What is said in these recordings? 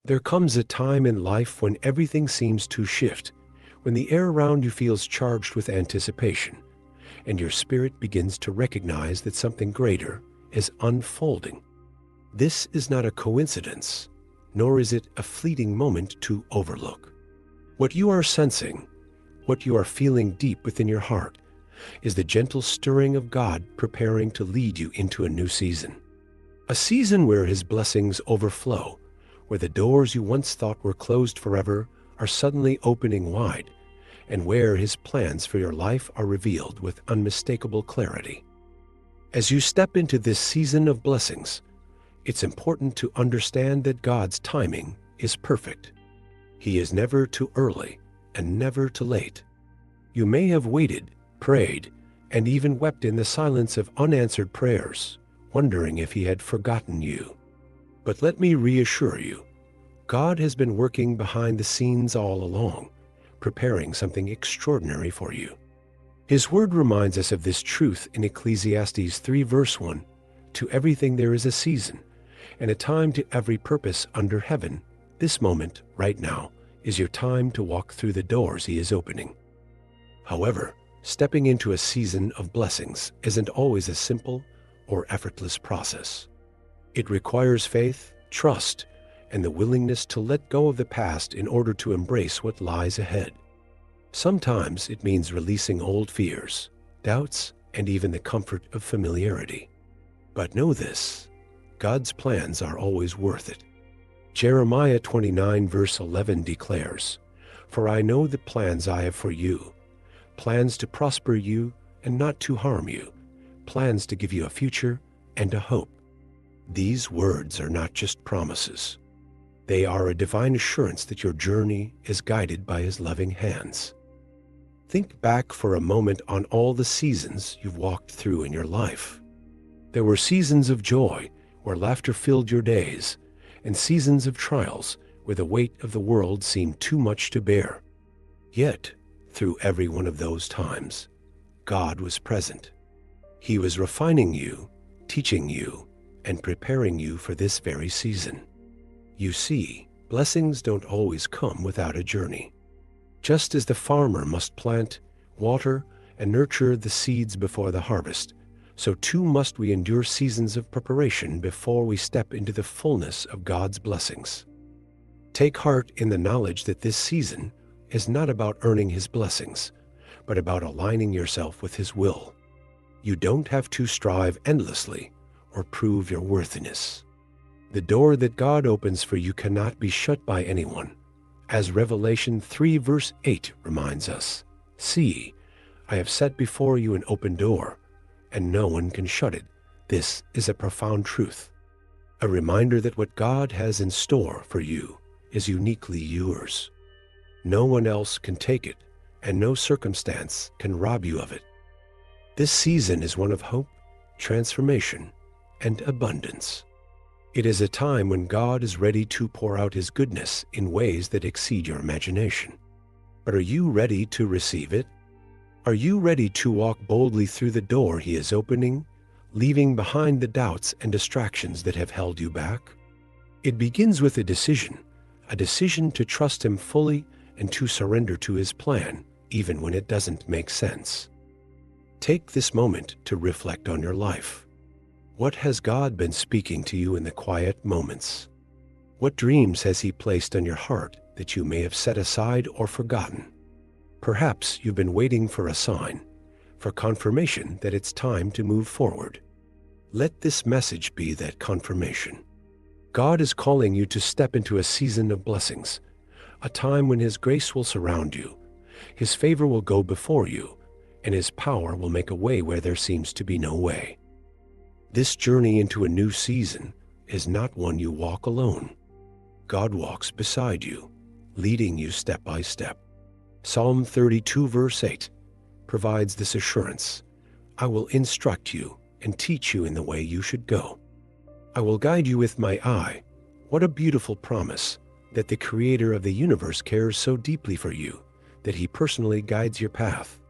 There comes a time in life when everything seems to shift, when the air around you feels charged with anticipation, and your spirit begins to recognize that something greater is unfolding. This is not a coincidence, nor is it a fleeting moment to overlook. What you are sensing, what you are feeling deep within your heart, is the gentle stirring of God preparing to lead you into a new season. A season where His blessings overflow, where the doors you once thought were closed forever are suddenly opening wide, and where His plans for your life are revealed with unmistakable clarity. As you step into this season of blessings, it's important to understand that God's timing is perfect. He is never too early and never too late. You may have waited, prayed, and even wept in the silence of unanswered prayers, wondering if He had forgotten you. But let me reassure you, God has been working behind the scenes all along, preparing something extraordinary for you. His word reminds us of this truth in Ecclesiastes 3 verse 1, "To everything there is a season, and a time to every purpose under heaven." This moment, right now, is your time to walk through the doors He is opening. However, stepping into a season of blessings isn't always a simple or effortless process. It requires faith, trust, and the willingness to let go of the past in order to embrace what lies ahead. Sometimes it means releasing old fears, doubts, and even the comfort of familiarity. But know this, God's plans are always worth it. Jeremiah 29 verse 11 declares, "For I know the plans I have for you, plans to prosper you and not to harm you, plans to give you a future and a hope." These words are not just promises. They are a divine assurance that your journey is guided by His loving hands. Think back for a moment on all the seasons you've walked through in your life. There were seasons of joy where laughter filled your days, and seasons of trials where the weight of the world seemed too much to bear. Yet, through every one of those times, God was present. He was refining you, teaching you, and preparing you for this very season. You see, blessings don't always come without a journey. Just as the farmer must plant, water, and nurture the seeds before the harvest, so too must we endure seasons of preparation before we step into the fullness of God's blessings. Take heart in the knowledge that this season is not about earning His blessings, but about aligning yourself with His will. You don't have to strive endlessly or prove your worthiness. The door that God opens for you cannot be shut by anyone. As Revelation 3 verse 8 reminds us, "See, I have set before you an open door, and no one can shut it." This is a profound truth, a reminder that what God has in store for you is uniquely yours. No one else can take it, and no circumstance can rob you of it. This season is one of hope, transformation, and abundance. It is a time when God is ready to pour out His goodness in ways that exceed your imagination. But are you ready to receive it? Are you ready to walk boldly through the door He is opening, leaving behind the doubts and distractions that have held you back? It begins with a decision to trust Him fully and to surrender to His plan, even when it doesn't make sense. Take this moment to reflect on your life. What has God been speaking to you in the quiet moments? What dreams has He placed on your heart that you may have set aside or forgotten? Perhaps you've been waiting for a sign, for confirmation that it's time to move forward. Let this message be that confirmation. God is calling you to step into a season of blessings, a time when His grace will surround you, His favor will go before you, and His power will make a way where there seems to be no way. This journey into a new season is not one you walk alone. God walks beside you, leading you step by step. Psalm 32 verse 8 provides this assurance, "I will instruct you and teach you in the way you should go. I will guide you with my eye." What a beautiful promise that the Creator of the universe cares so deeply for you that He personally guides your path.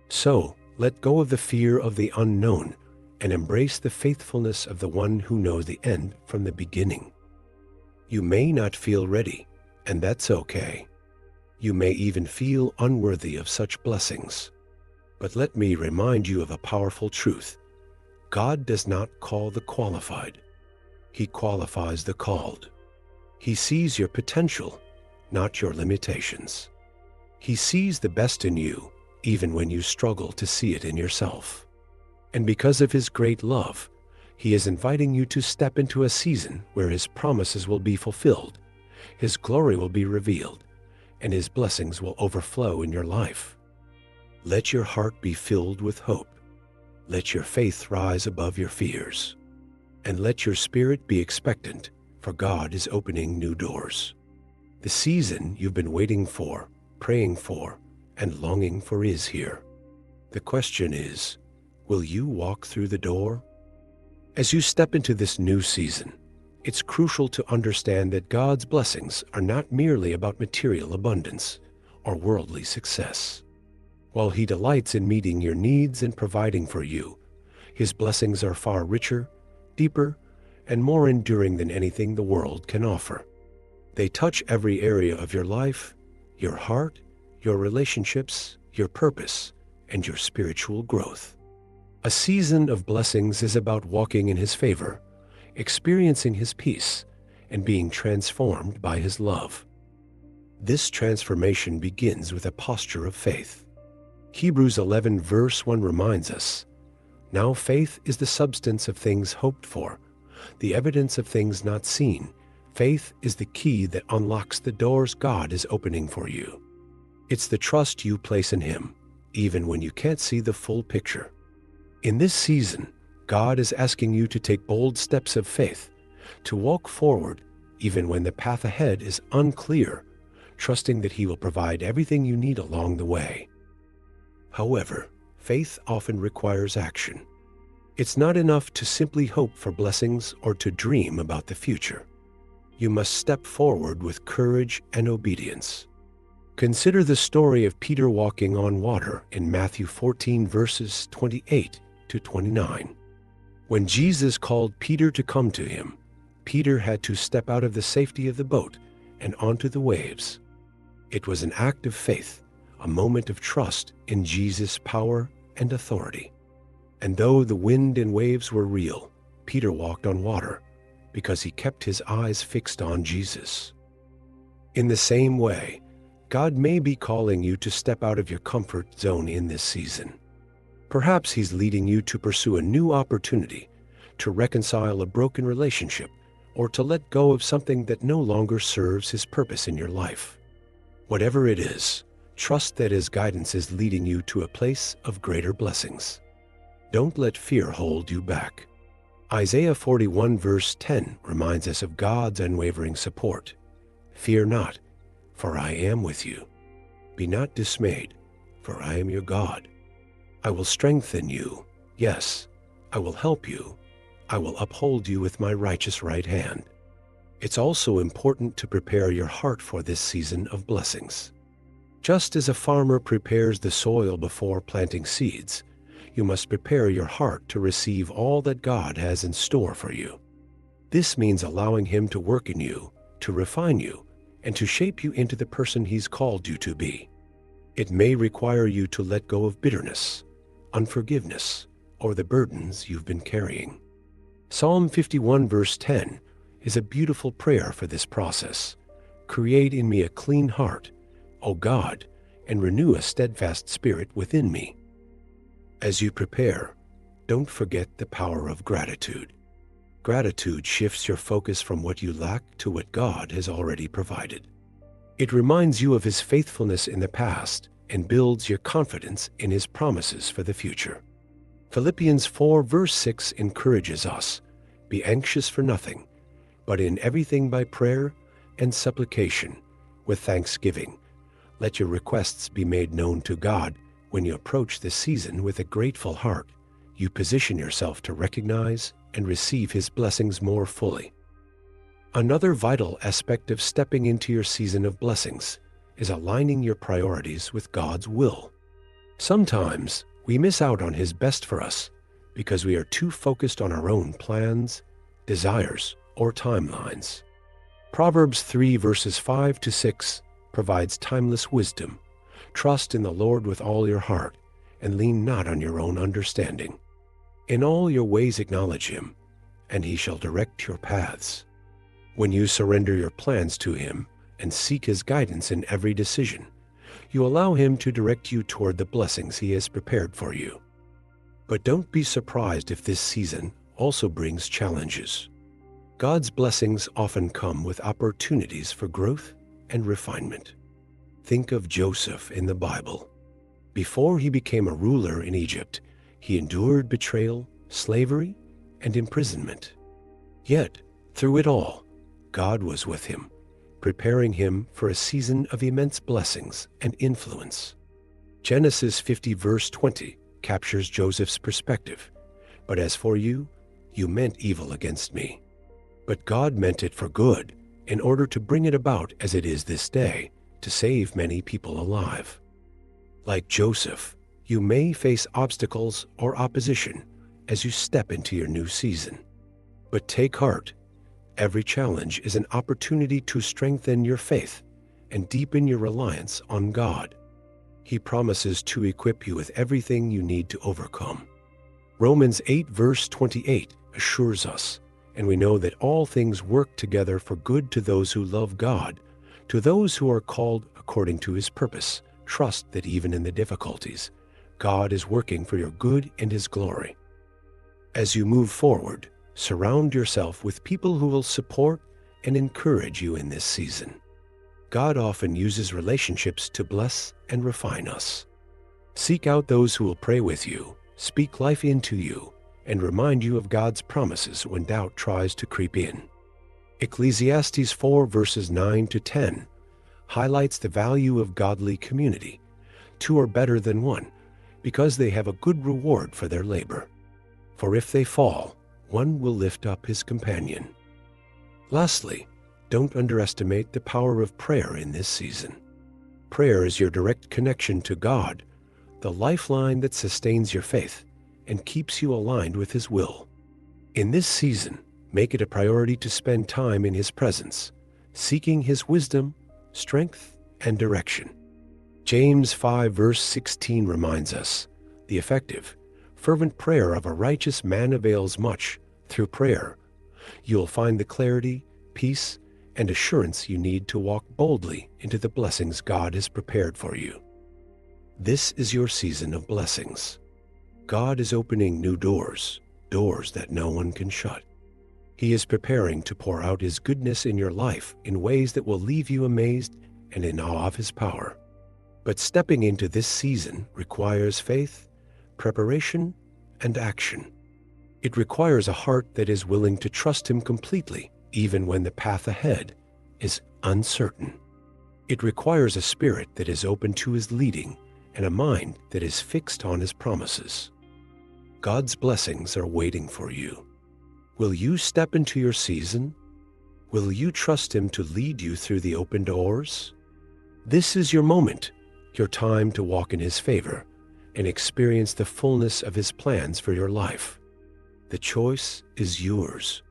So, let go of the fear of the unknown and embrace the faithfulness of the one who knows the end from the beginning. You may not feel ready, and that's okay. You may even feel unworthy of such blessings. But let me remind you of a powerful truth. God does not call the qualified. He qualifies the called. He sees your potential, not your limitations. He sees the best in you, even when you struggle to see it in yourself. And because of His great love, He is inviting you to step into a season where His promises will be fulfilled, His glory will be revealed, and His blessings will overflow in your life. Let your heart be filled with hope. Let your faith rise above your fears. And let your spirit be expectant, for God is opening new doors. The season you've been waiting for, praying for, and longing for is here. The question is, will you walk through the door? As you step into this new season, it's crucial to understand that God's blessings are not merely about material abundance or worldly success. While He delights in meeting your needs and providing for you, His blessings are far richer, deeper, and more enduring than anything the world can offer. They touch every area of your life, your heart, your relationships, your purpose, and your spiritual growth. A season of blessings is about walking in His favor, experiencing His peace, and being transformed by His love. This transformation begins with a posture of faith. Hebrews 11 verse 1 reminds us, "Now faith is the substance of things hoped for, the evidence of things not seen." Faith is the key that unlocks the doors God is opening for you. It's the trust you place in Him, even when you can't see the full picture. In this season, God is asking you to take bold steps of faith, to walk forward even when the path ahead is unclear, trusting that He will provide everything you need along the way. However, faith often requires action. It's not enough to simply hope for blessings or to dream about the future. You must step forward with courage and obedience. Consider the story of Peter walking on water in Matthew 14 verses 28 to 29. When Jesus called Peter to come to Him, Peter had to step out of the safety of the boat and onto the waves. It was an act of faith, a moment of trust in Jesus' power and authority. And though the wind and waves were real, Peter walked on water because he kept his eyes fixed on Jesus. In the same way, God may be calling you to step out of your comfort zone in this season. Perhaps He's leading you to pursue a new opportunity, to reconcile a broken relationship, or to let go of something that no longer serves His purpose in your life. Whatever it is, trust that His guidance is leading you to a place of greater blessings. Don't let fear hold you back. Isaiah 41 verse 10 reminds us of God's unwavering support. "Fear not, for I am with you. Be not dismayed, for I am your God. I will strengthen you. Yes, I will help you. I will uphold you with my righteous right hand." It's also important to prepare your heart for this season of blessings. Just as a farmer prepares the soil before planting seeds, you must prepare your heart to receive all that God has in store for you. This means allowing Him to work in you, to refine you, and to shape you into the person He's called you to be. It may require you to let go of bitterness, unforgiveness, or the burdens you've been carrying. Psalm 51 verse 10 is a beautiful prayer for this process. "Create in me a clean heart, O God, and renew a steadfast spirit within me." As you prepare, don't forget the power of gratitude. Gratitude shifts your focus from what you lack to what God has already provided. It reminds you of His faithfulness in the past and builds your confidence in His promises for the future. Philippians 4 verse 6 encourages us, "Be anxious for nothing, but in everything by prayer and supplication, with thanksgiving, let your requests be made known to God." When you approach this season with a grateful heart, you position yourself to recognize and receive His blessings more fully. Another vital aspect of stepping into your season of blessings is aligning your priorities with God's will. Sometimes we miss out on His best for us because we are too focused on our own plans, desires, or timelines. Proverbs 3 verses 5 to 6 provides timeless wisdom. Trust in the Lord with all your heart, and lean not on your own understanding. In all your ways acknowledge him, and he shall direct your paths. When you surrender your plans to him and seek his guidance in every decision, you allow him to direct you toward the blessings he has prepared for you. But don't be surprised if this season also brings challenges. God's blessings often come with opportunities for growth and refinement. Think of Joseph in the Bible. Before he became a ruler in Egypt, he endured betrayal, slavery, and imprisonment. Yet, through it all, God was with him, preparing him for a season of immense blessings and influence. Genesis 50 verse 20 captures Joseph's perspective. But as for you, you meant evil against me. But God meant it for good, in order to bring it about as it is this day, to save many people alive. Like Joseph, you may face obstacles or opposition as you step into your new season. But take heart. Every challenge is an opportunity to strengthen your faith and deepen your reliance on God. He promises to equip you with everything you need to overcome. Romans 8 verse 28 assures us, and we know that all things work together for good to those who love God, to those who are called according to his purpose. Trust that even in the difficulties, God is working for your good and his glory. As you move forward, surround yourself with people who will support and encourage you in this season. God often uses relationships to bless and refine us. Seek out those who will pray with you, speak life into you, and remind you of God's promises when doubt tries to creep in. Ecclesiastes 4 verses 9 to 10 highlights the value of godly community. Two are better than one, because they have a good reward for their labor. For if they fall, one will lift up his companion. Lastly, don't underestimate the power of prayer in this season. Prayer is your direct connection to God, the lifeline that sustains your faith and keeps you aligned with his will. In this season, make it a priority to spend time in his presence, seeking his wisdom, strength, and direction. James 5 verse 16 reminds us, the effective, fervent prayer of a righteous man avails much. Through prayer, you'll find the clarity, peace, and assurance you need to walk boldly into the blessings God has prepared for you. This is your season of blessings. God is opening new doors, doors that no one can shut. He is preparing to pour out his goodness in your life in ways that will leave you amazed and in awe of his power. But stepping into this season requires faith, preparation, and action. It requires a heart that is willing to trust him completely, even when the path ahead is uncertain. It requires a spirit that is open to his leading and a mind that is fixed on his promises. God's blessings are waiting for you. Will you step into your season? Will you trust him to lead you through the open doors? This is your moment, your time to walk in his favor and experience the fullness of his plans for your life. The choice is yours.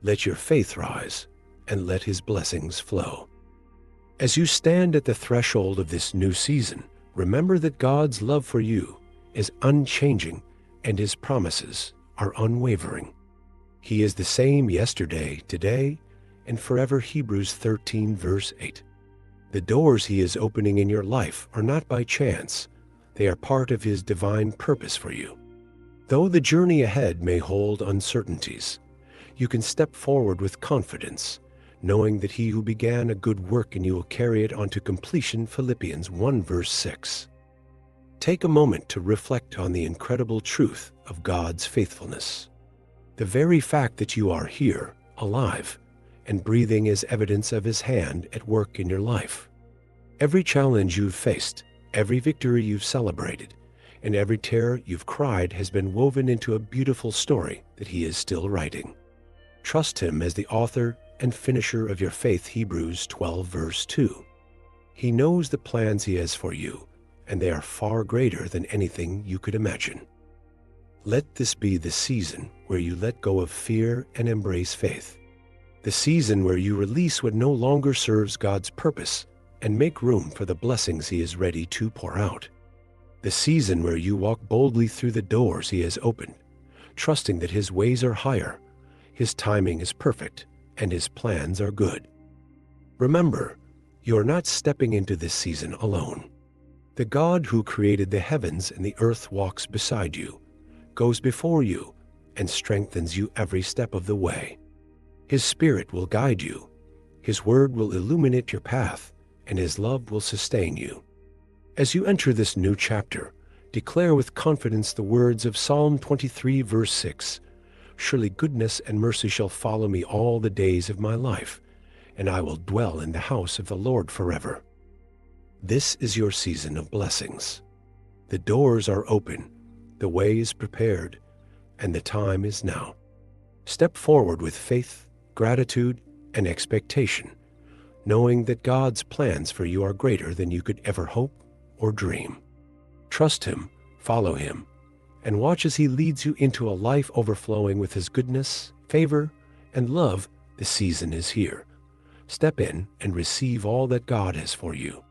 Let your faith rise and let his blessings flow. As you stand at the threshold of this new season, remember that God's love for you is unchanging and his promises are unwavering. He is the same yesterday, today, and forever. Hebrews 13 verse 8. The doors he is opening in your life are not by chance. They are part of his divine purpose for you. Though the journey ahead may hold uncertainties, you can step forward with confidence, knowing that he who began a good work in you will carry it on to completion. Philippians 1 verse 6. Take a moment to reflect on the incredible truth of God's faithfulness. The very fact that you are here, alive, and breathing is evidence of his hand at work in your life. Every challenge you've faced, every victory you've celebrated, and every tear you've cried has been woven into a beautiful story that he is still writing. Trust him as the author and finisher of your faith. Hebrews 12 verse 2. He knows the plans he has for you, and they are far greater than anything you could imagine. Let this be the season where you let go of fear and embrace faith. the season where you release what no longer serves God's purpose and make room for the blessings He is ready to pour out. The season where you walk boldly through the doors He has opened, trusting that His ways are higher, His timing is perfect, and His plans are good. Remember, you are not stepping into this season alone. The God who created the heavens and the earth walks beside you, goes before you, and strengthens you every step of the way. His Spirit will guide you, His Word will illuminate your path, and His love will sustain you. As you enter this new chapter, declare with confidence the words of Psalm 23, verse 6, "Surely goodness and mercy shall follow me all the days of my life, and I will dwell in the house of the Lord forever." This is your season of blessings. The doors are open, the way is prepared, and the time is now. Step forward with faith, gratitude, and expectation, knowing that God's plans for you are greater than you could ever hope or dream. Trust Him, follow Him, and watch as He leads you into a life overflowing with His goodness, favor, and love. The season is here. Step in and receive all that God has for you.